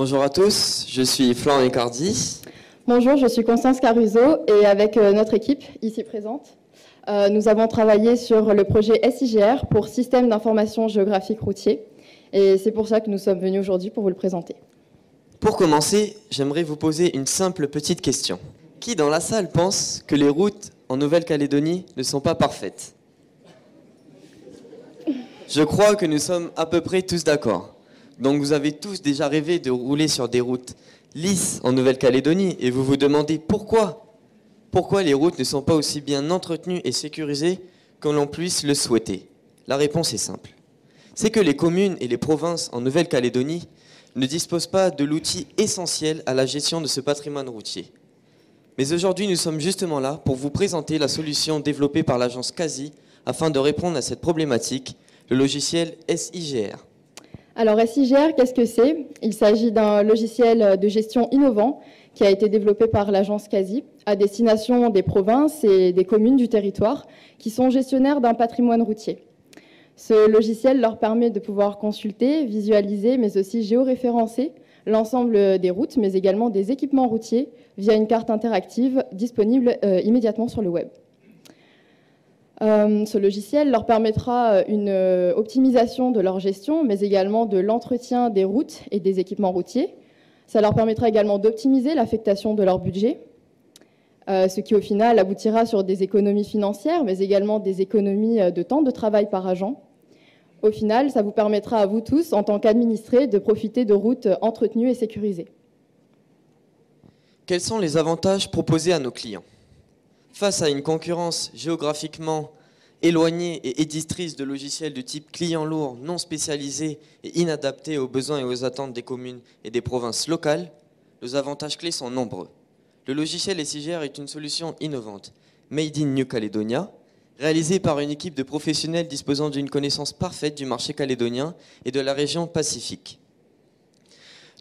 Bonjour à tous, je suis Florent Icardi. Bonjour, je suis Constance Caruso et avec notre équipe ici présente, nous avons travaillé sur le projet SIGR pour Système d'information géographique routier et c'est pour ça que nous sommes venus aujourd'hui pour vous le présenter. Pour commencer, j'aimerais vous poser une simple petite question. Qui dans la salle pense que les routes en Nouvelle-Calédonie ne sont pas parfaites? Je crois que nous sommes à peu près tous d'accord. Donc vous avez tous déjà rêvé de rouler sur des routes lisses en Nouvelle-Calédonie et vous vous demandez pourquoi les routes ne sont pas aussi bien entretenues et sécurisées que l'on puisse le souhaiter. La réponse est simple. C'est que les communes et les provinces en Nouvelle-Calédonie ne disposent pas de l'outil essentiel à la gestion de ce patrimoine routier. Mais aujourd'hui, nous sommes justement là pour vous présenter la solution développée par l'agence CASI afin de répondre à cette problématique, le logiciel SIGR. Alors SIGR, qu'est-ce que c'est? Il s'agit d'un logiciel de gestion innovant qui a été développé par l'agence CASI à destination des provinces et des communes du territoire qui sont gestionnaires d'un patrimoine routier. Ce logiciel leur permet de pouvoir consulter, visualiser, mais aussi géoréférencer l'ensemble des routes, mais également des équipements routiers via une carte interactive disponible immédiatement sur le web. Ce logiciel leur permettra une optimisation de leur gestion, mais également de l'entretien des routes et des équipements routiers. Ça leur permettra également d'optimiser l'affectation de leur budget, ce qui au final aboutira sur des économies financières, mais également des économies de temps de travail par agent. Au final, ça vous permettra à vous tous, en tant qu'administrés, de profiter de routes entretenues et sécurisées. Quels sont les avantages proposés à nos clients? Face à une concurrence géographiquement éloignée et éditrice de logiciels de type client lourd, non spécialisés et inadaptés aux besoins et aux attentes des communes et des provinces locales, les avantages clés sont nombreux. Le logiciel SIGR est une solution innovante, made in New Caledonia, réalisée par une équipe de professionnels disposant d'une connaissance parfaite du marché calédonien et de la région Pacifique.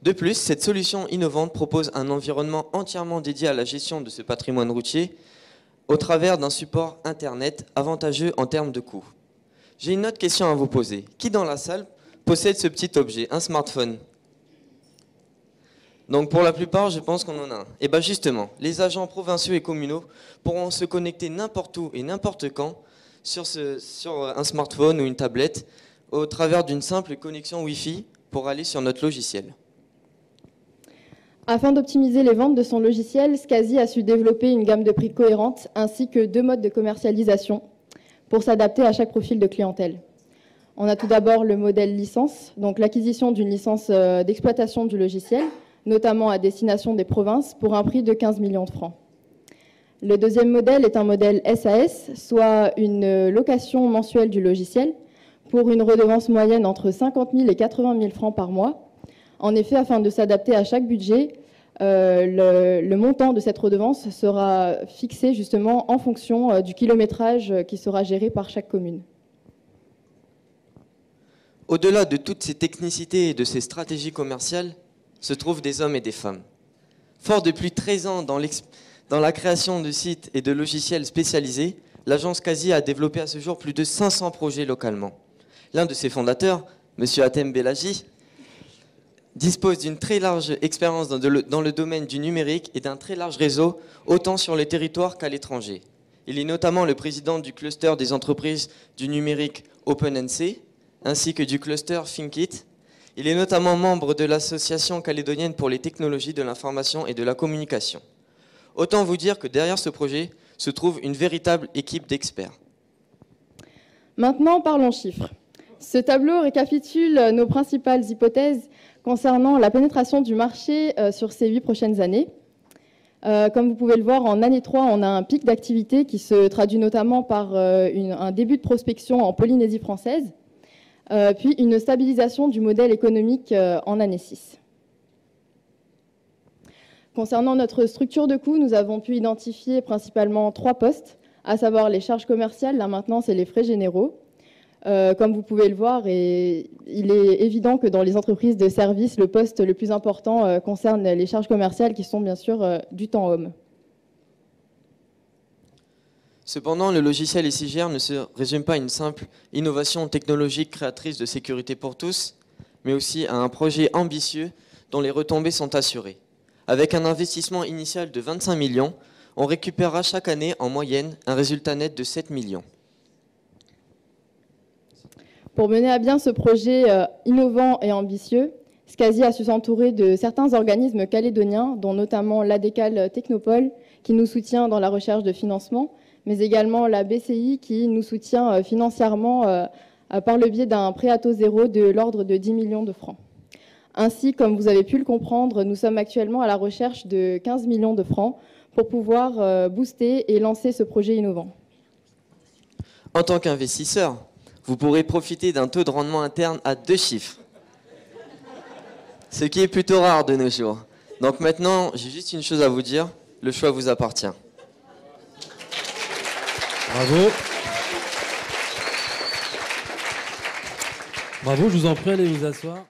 De plus, cette solution innovante propose un environnement entièrement dédié à la gestion de ce patrimoine routier au travers d'un support Internet avantageux en termes de coût. J'ai une autre question à vous poser. Qui dans la salle possède ce petit objet, un smartphone? Donc pour la plupart, je pense qu'on en a un. Et bien justement, les agents provinciaux et communaux pourront se connecter n'importe où et n'importe quand sur un smartphone ou une tablette au travers d'une simple connexion Wi-Fi pour aller sur notre logiciel. Afin d'optimiser les ventes de son logiciel, SCASI a su développer une gamme de prix cohérente ainsi que 2 modes de commercialisation pour s'adapter à chaque profil de clientèle. On a tout d'abord le modèle licence, donc l'acquisition d'une licence d'exploitation du logiciel, notamment à destination des provinces, pour un prix de 15 millions de francs. Le deuxième modèle est un modèle SAS, soit une location mensuelle du logiciel, pour une redevance moyenne entre 50 000 et 80 000 francs par mois. En effet, afin de s'adapter à chaque budget, le montant de cette redevance sera fixé justement en fonction du kilométrage qui sera géré par chaque commune. Au-delà de toutes ces technicités et de ces stratégies commerciales, se trouvent des hommes et des femmes. Fort de plus de 13 ans dans la création de sites et de logiciels spécialisés, l'agence CASI a développé à ce jour plus de 500 projets localement. L'un de ses fondateurs, M. Hatem Belaji, dispose d'une très large expérience dans le domaine du numérique et d'un très large réseau, autant sur le territoire qu'à l'étranger. Il est notamment le président du cluster des entreprises du numérique OpenNC, ainsi que du cluster ThinkIt. Il est notamment membre de l'Association calédonienne pour les technologies de l'information et de la communication. Autant vous dire que derrière ce projet se trouve une véritable équipe d'experts. Maintenant, parlons chiffres. Ce tableau récapitule nos principales hypothèses concernant la pénétration du marché sur ces 8 prochaines années. Comme vous pouvez le voir, en année 3, on a un pic d'activité qui se traduit notamment par un début de prospection en Polynésie française, puis une stabilisation du modèle économique en année 6. Concernant notre structure de coûts, nous avons pu identifier principalement 3 postes, à savoir les charges commerciales, la maintenance et les frais généraux. Comme vous pouvez le voir, et il est évident que dans les entreprises de services, le poste le plus important concerne les charges commerciales qui sont bien sûr du temps homme. Cependant, le logiciel SIGR ne se résume pas à une simple innovation technologique créatrice de sécurité pour tous, mais aussi à un projet ambitieux dont les retombées sont assurées. Avec un investissement initial de 25 millions, on récupérera chaque année en moyenne un résultat net de 7 millions. Pour mener à bien ce projet innovant et ambitieux, SCASI a su s'entourer de certains organismes calédoniens, dont notamment l'ADECAL Technopole, qui nous soutient dans la recherche de financement, mais également la BCI, qui nous soutient financièrement par le biais d'un prêt à taux zéro de l'ordre de 10 millions de francs. Ainsi, comme vous avez pu le comprendre, nous sommes actuellement à la recherche de 15 millions de francs pour pouvoir booster et lancer ce projet innovant. En tant qu'investisseur, vous pourrez profiter d'un taux de rendement interne à 2 chiffres, ce qui est plutôt rare de nos jours. Donc maintenant, j'ai juste une chose à vous dire, le choix vous appartient. Bravo. Bravo, je vous en prie, allez vous asseoir.